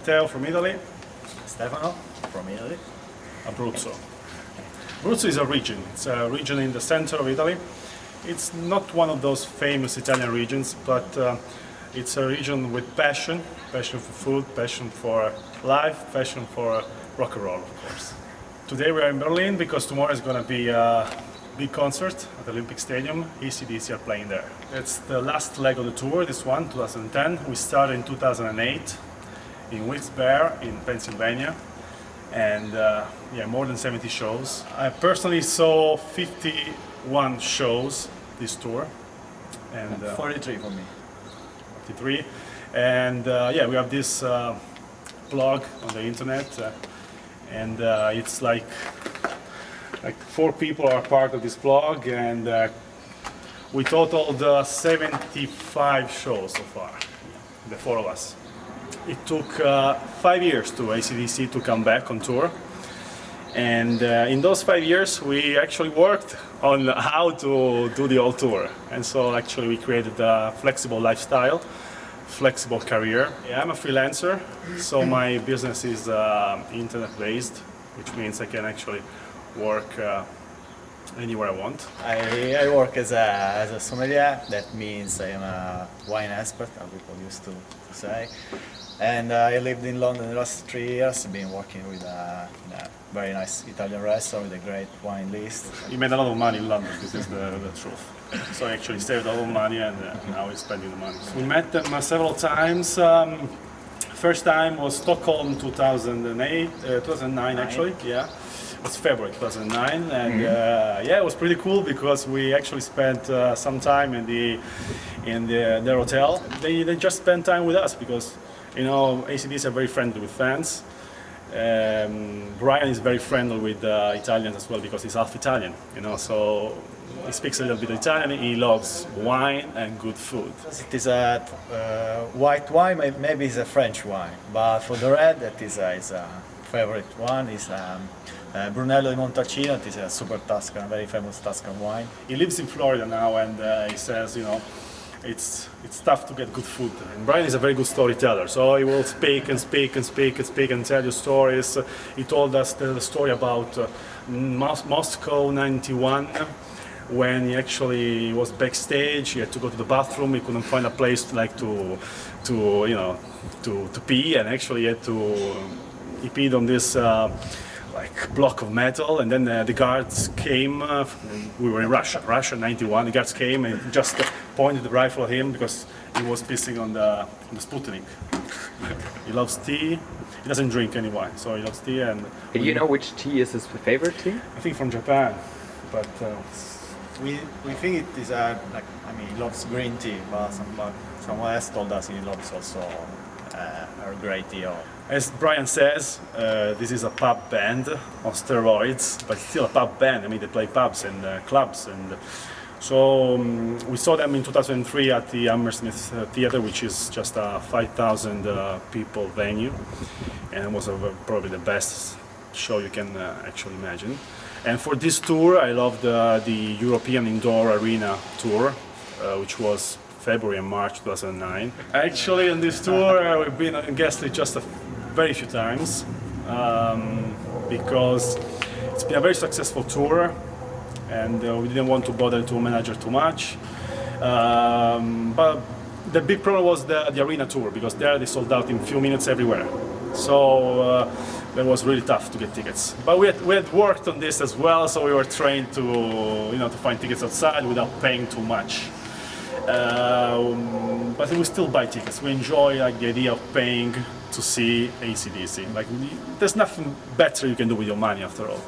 Matteo from Italy. Stefano from Italy. Abruzzo. Abruzzo is a region. It's a region in the center of Italy. It's not one of those famous Italian regions, but it's a region with passion for food, passion for life, passion for rock and roll, of course. Today we are in Berlin because tomorrow is going to be a big concert at the Olympic Stadium. AC/DC are playing there. It's the last leg of the tour, this one, 2010. We started in 2008 in Wilkes-Barre in Pennsylvania. And more than 70 shows. I personally saw 51 shows this tour. And 43 for me. 53. And we have this blog on the internet. And it's like 4 people are part of this blog, and we totaled 75 shows so far, the 4 of us. It took 5 years to AC/DC to come back on tour, and in those 5 years we actually worked on how to do the whole tour, and so actually we created a flexible lifestyle, flexible career. Yeah, I'm a freelancer, so my business is internet-based, which means I can actually work anywhere I want. I work as a sommelier. That means I am a wine expert, how people used to say. And I lived in London the last 3 years. I've been working with a very nice Italian restaurant with a great wine list. You made a lot of money in London, this is the truth. So I actually saved a lot of money, and now he's spending the money. So we met them several times. First time was Stockholm 2009 actually, yeah. It was February 2009, and it was pretty cool because we actually spent some time in their hotel. They just spent time with us because, you know, AC/DC are very friendly with fans. Brian is very friendly with Italians as well because he's half Italian, you know, so he speaks a little bit Italian. He loves wine and good food. It is a white wine, maybe it's a French wine, but for the red, that is a favorite one. Is Brunello di Montalcino. It is a super Tuscan, very famous Tuscan wine. He lives in Florida now, and he says, you know, it's tough to get good food. And Brian is a very good storyteller, so he will speak and speak and speak and speak and tell you stories. He told us the story about Moscow '91, when he actually was backstage. He had to go to the bathroom. He couldn't find a place to pee, and actually he peed on this block of metal, and then the guards came. We were in Russia '91. The guards came and just pointed the rifle at him because he was pissing on the Sputnik. He loves tea. He doesn't drink any wine, so he loves tea. And you know which tea is his favorite tea? I think from Japan, but we think it is he loves green tea, but someone else told us he loves also Earl Grey tea. As Brian says, this is a pub band on steroids, but still a pub band. I mean, they play pubs and clubs, and so we saw them in 2003 at the Hammersmith Theatre, which is just a 5,000 people venue, and it was probably the best show you can actually imagine. And for this tour, I loved the European Indoor Arena tour, which was February and March 2009. Actually, on this tour, we've been a guest list just very few times because it's been a very successful tour, and we didn't want to bother to manage it too much. But the big problem was the arena tour, because there they sold out in a few minutes everywhere. So that was really tough to get tickets. But we had worked on this as well, so we were trained to find tickets outside without paying too much. But we still buy tickets. We enjoy the idea of paying to see AC/DC. There's nothing better you can do with your money after all.